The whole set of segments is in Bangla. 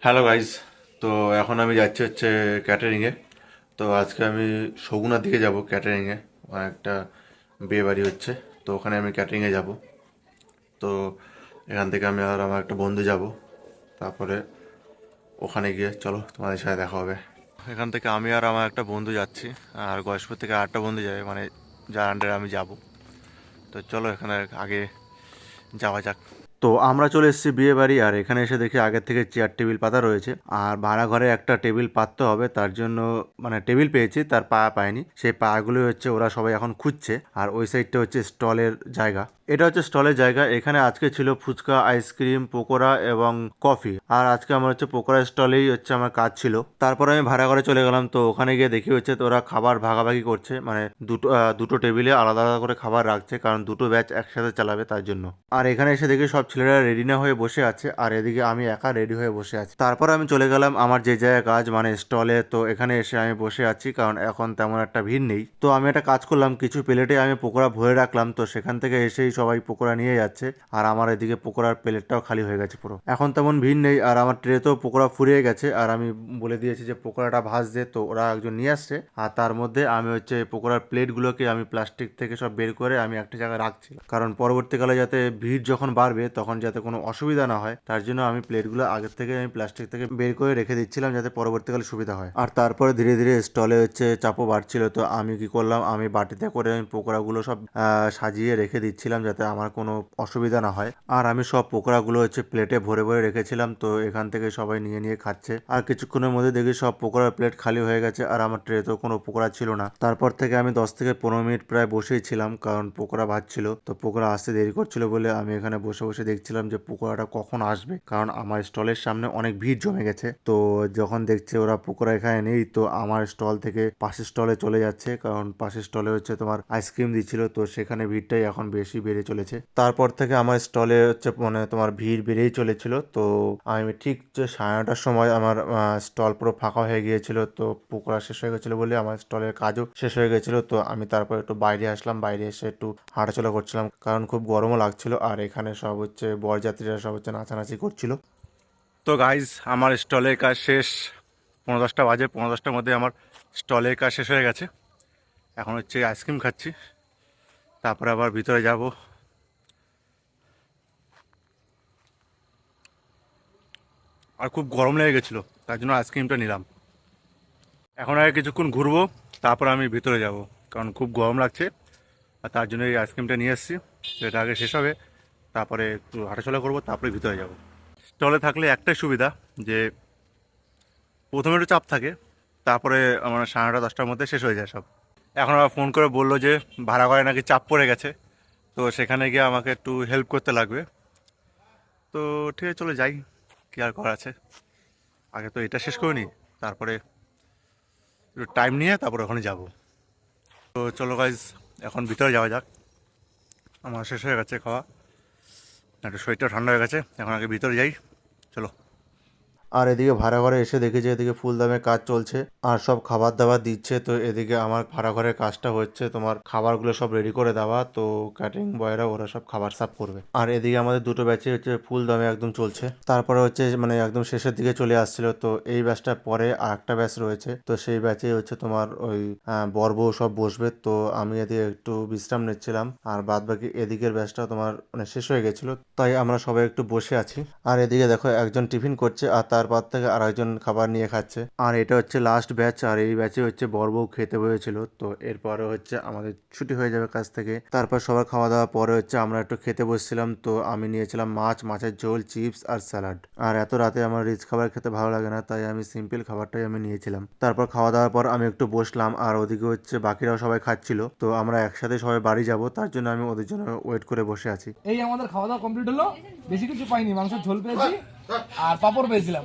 Hello guys. তো এখন আমি যাচ্ছি হচ্ছে ক্যাটারিংয়ে। তো আজকে আমি সগুনার দিকে যাব ক্যাটারিংয়ে। একটা বিয়ে বাড়ি হচ্ছে, তো ওখানে আমি ক্যাটারিংয়ে যাব। তো এখান থেকে আমি আর আমার একটা বন্ধু যাব। তারপরে ওখানে গিয়ে চলো তোমাদের সাথে দেখা হবে। এখান থেকে আমি আর আমার একটা বন্ধু যাচ্ছি, আর গয়েশপুর থেকে আরেকটা বন্ধু যাবে, মানে যার আন্ডারে আমি যাব। তো চলো এখানে আগে যাওয়া যাক। তো আমরা চলে এসেছি বিয়ে বাড়ি, আর এখানে এসে দেখি আগের থেকে চেয়ার টেবিল পাতা রয়েছে। আর ভাড়া ঘরে একটা টেবিল পাততে হবে, তার জন্য মানে টেবিল পেয়েছি, তার পা পায়নি। সেই পাগুলো হচ্ছে ওরা সবাই এখন খুঁজছে। আর ওই সাইডটা হচ্ছে স্টলের জায়গা। এটা হচ্ছে স্টলের জায়গা। এখানে আজকে ছিল ফুচকা, আইসক্রিম, পকোড়া এবং কফি। আর আজকে আমার হচ্ছে পকোড়া স্টলেই হচ্ছে আমার কাজ ছিল। তারপরে আমি ভাড়া ঘরে চলে গেলাম। তো ওখানে গিয়ে দেখি হচ্ছে তো ওরা খাবার ভাগাভাগি করছে, মানে দুটো টেবিলে আলাদা আলাদা করে খাবার রাখছে, কারণ দুটো ব্যাচ একসাথে চালাবে তার জন্য। আর এখানে এসে দেখি সব ছেলেরা রেডি না হয়ে বসে আছে, আর এদিকে আমি একা রেডি হয়ে বসে আছি। তারপর আমি চলে গেলাম আমার যে জায়গায় কাজ, মানে স্টলে। তো এখানে এসে আমি বসে আছি, কারণ এখন তেমন একটা ভিড় নেই। তো আমি একটা কাজ করলাম, কিছু প্লেটে আমি পকোড়া ভরে রাখলাম। তো সেখান থেকে এসেই সবাই পকোড়া নিয়ে যাচ্ছে, আর আমার এদিকে পকোড়ার প্লেটটাও খালি হয়ে গেছে পুরো। এখন তেমন ভিড় নেই, আর আমার ট্রেতেও পকোড়া ফুরিয়ে গেছে। আর আমি বলে দিয়েছি যে পকোড়াটা ভাজতে, তো ওরা একজন নিয়ে আসছে। আর তার মধ্যে আমি হচ্ছে পকোড়ার প্লেটগুলোকে আমি প্লাস্টিক থেকে সব বের করে আমি একটা জায়গায় রাখছি, কারণ পরবর্তীকালে যাতে ভিড় যখন বাড়বে তখন যাতে কোনো অসুবিধা না হয়, তার জন্য আমি প্লেটগুলো আগের থেকে আমি প্লাস্টিক থেকে বের করে রেখে দিচ্ছিলাম, যাতে পরবর্তীকালে সুবিধা হয়। আর তারপরে ধীরে ধীরে স্টলে হচ্ছে চাপও বাড়ছিল। তো আমি কি করলাম, আমি বাটিতে করে আমি পকোড়াগুলো সব সাজিয়ে রেখে দিচ্ছিলাম, যাতে আমার কোনো অসুবিধা না হয়। আর আমি সব পকোড়াগুলো হচ্ছে প্লেটে ভরে ভরে রেখেছিলাম। তো এখান থেকে সবাই নিয়ে নিয়ে খাচ্ছে। আর কিছুক্ষণের মধ্যে দেখি সব পকোড়ার প্লেট খালি হয়ে গেছে, আর আমার ট্রেতেও কোনো পকোড়া ছিল না। তারপর থেকে আমি 10 থেকে 15 মিনিট প্রায় বসেই ছিলাম, কারণ পকোড়া ভাজছিল। তো পকোড়া আসতে দেরি করছিল বলে আমি এখানে বসে বসে দেখছিলাম যে পকোড়াটা কখন আসবে, কারণ আমার স্টলের সামনে অনেক ভিড় জমে গেছে। তো যখন দেখছে ওরা পকোড়া এখানে নেই, তো আমার স্টল থেকে পাশের স্টলে চলে যাচ্ছে, কারণ পাশের স্টলে হচ্ছে তোমার আইসক্রিম দিচ্ছিল। তো সেখানে ভিড়টাই এখন বেশি বেড়ে চলেছে। তারপর থেকে আমার স্টলে হচ্ছে মানে তোমার ভিড় বেড়েই চলেছিল। তো আমি ঠিক যে 9:30টার সময় আমার স্টল পুরো ফাঁকা হয়ে গিয়েছিল। তো পকোড়া শেষ হয়ে গেছিলো বলে আমার স্টলের কাজও শেষ হয়ে গেছিলো। তো আমি তারপর একটু বাইরে আসলাম, বাইরে এসে একটু হাঁটাচলা করছিলাম, কারণ খুব গরমও লাগছিল। আর এখানে সব হচ্ছে বরযাত্রীরা সব হচ্ছে নাচানাচি করছিল। তো গাইজ, আমার স্টলের কাজ শেষ। 10:15 বাজে, 10:15টার মধ্যে আমার স্টলের কাজ শেষ হয়ে গেছে। এখন হচ্ছে আইসক্রিম খাচ্ছি, তারপরে আবার ভিতরে যাব। আর খুব গরম লেগে গেছিলো, তার জন্য আইসক্রিমটা নিলাম। এখন আর কিছুক্ষণ ঘুরবো, তারপর আমি ভিতরে যাব, কারণ খুব গরম লাগছে। আর তার জন্য এই আইসক্রিমটা নিয়ে এসেছি। তো এটা আগে শেষ হবে, তারপরে একটু হাঁটাচলা করবো, তারপরে ভিতরে যাব। স্টলে থাকলে একটাই সুবিধা, যে প্রথমে একটু চাপ থাকে, তারপরে আমার 9:30-10টার মধ্যে শেষ হয়ে যায় সব। এখন আবার ফোন করে বললো যে ভাড়া করে নাকি চাপ পড়ে গেছে, তো সেখানে গিয়ে আমাকে একটু হেল্প করতে লাগবে। তো ঠিক আছে, চলে যাই, কী আর করা আছে। আগে তো এটা শেষ করে নিই, তারপরে একটু টাইম নিয়ে তারপরে ওখানে যাব। তো চলো গাইজ, এখন ভিতরে যাওয়া যাক। আমার শেষ হয়ে গেছে খাওয়া, একটু শরীরটা ঠান্ডা হয়ে গেছে, এখন আগে ভিতরে যাই, চলো। আর এদিকে ভাড়া ঘরে এসে দেখি যে এদিকে ফুল দামে কাজ চলছে, আর সব খাবার দাবার দিচ্ছে। তো এদিকে আমার ভাড়া ঘরের কাজটা হচ্ছে তোমার খাবারগুলো সব রেডি করে দেওয়া। তো ক্যাটারিং বয়রা ওরা সব খাবার সার্ভ করবে। আর এদিকে আমাদের দুটো ব্যাচে হচ্ছে ফুল দামে একদম চলছে। তারপরে হচ্ছে মানে একদম শেষের দিকে চলে আসছিল। তো এই ব্যাচটা পরে আর একটা ব্যাচ রয়েছে, তো সেই ব্যাচে হচ্ছে তোমার ওই বর বউ সব বসবে। তো আমি এদিকে একটু বিশ্রাম নিচ্ছিলাম, আর বাদ বাকি এদিকের ব্যাচটা তোমার মানে শেষ হয়ে গেছিল, তাই আমরা সবাই একটু বসে আছি। আর এদিকে দেখো একজন টিফিন করছে, আর তারপর থেকে আর একজন খাবার নিয়ে খাচ্ছে। আর এটা হচ্ছে লাস্ট ব্যাচ, আর এই ব্যাচে হচ্ছে বর বউ খেতে বসেছিল। তো এরপরে হচ্ছে আমাদের ছুটি হয়ে যাবে কাজ থেকে। তারপর সবার খাওয়া দাওয়া পরে হচ্ছে আমরা একটু খেতে বসছিলাম। তো আমি নিয়েছিলাম মাছ, মাছের ঝোল, চিপস আর স্যালাড। আর এত রাতে আমার রিচ খাবার খেতে ভালো লাগে না, তাই আমি সিম্পল খাবারটাই আমি নিয়েছিলাম। তারপর খাওয়া দাওয়ার পর আমি একটু বসলাম, আর ওদিকে হচ্ছে বাকিরাও সবাই খাচ্ছিল। তো আমরা একসাথে সবাই বাড়ি যাব, তার জন্য আমি ওদের জন্য ওয়েট করে বসে আছি। এই আমাদের খাওয়া দাওয়া কমপ্লিট হলো। বেশি কিছু পাইনি, মাংসের ঝোল পেয়েছি আর পাঁপড় পেয়েছিলাম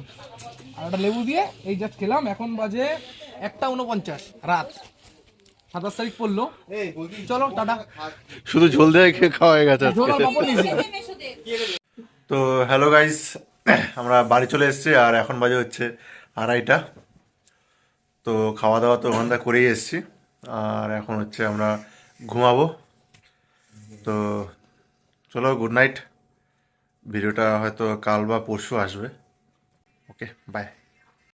আর একটা লেবু দিয়ে এই জাস্ট খেলাম। এখন বাজে 1:49 রাত, 27 তারিখ পড়লো। চলো টাটা। শুধু ঝোল দিয়ে খেয়ে খাওয়া হয়ে গেছে ঝোল আজকে। আর পাঁপড় নিয়েছিলাম। তো হ্যালো গাইস, আমরা বাড়ি চলে এসেছি, আর এখন বাজে হচ্ছে 2:30। তো খাওয়া দাওয়া তো ঘন্টা করেই এসেছি, আর এখন হচ্ছে আমরা ঘুমাবো। তো চলো, গুড নাইট। ভিডিওটা হয়তো কাল বা পরশু আসবে। ওকে। Okay by.